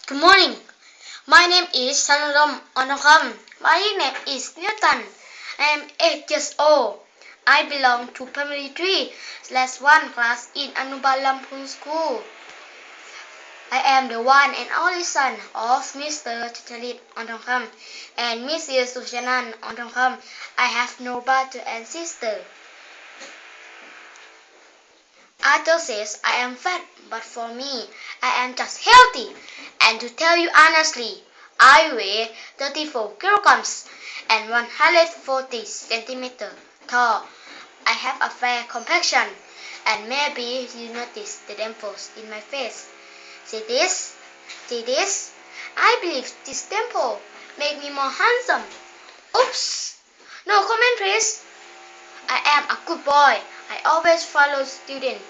Good morning. My name is Sanaram Onokam. My name is Newton. I am 8 years old. I belong to primary 3/1 class in Anubal Lampung School. I am the one and only son of Mr. Chitalit Onokam and Mrs. Sushanan Onokam. I have no brother and sister. Arthur says I am fat, but for me, I am just healthy. And to tell you honestly, I weigh 34 kilograms and 140 centimeters tall. I have a fair complexion, and maybe you notice the dimples in my face. See this? See this? I believe this dimple make me more handsome. Oops! No comment, please. I am a good boy. I always follow students.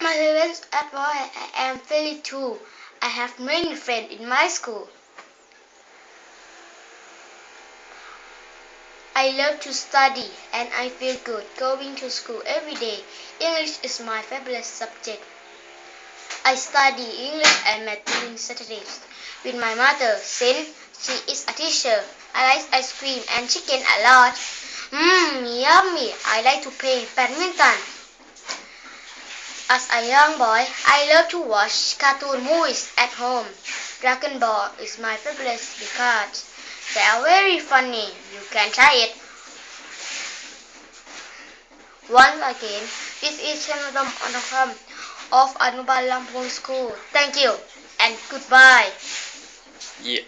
My parents advise I am fairly too. I have many friends in my school. I love to study and I feel good going to school every day. English is my favorite subject. I study English and math during Saturdays with my mother since she is a teacher. I like ice cream and chicken a lot. Yummy! I like to play badminton. As a young boy, I love to watch cartoon movies at home. Dragon Ball is my favorite because they are very funny. You can try it. Once again, this is Chanodam Onokam of Anubal Lampung School. Thank you and goodbye. Yeah.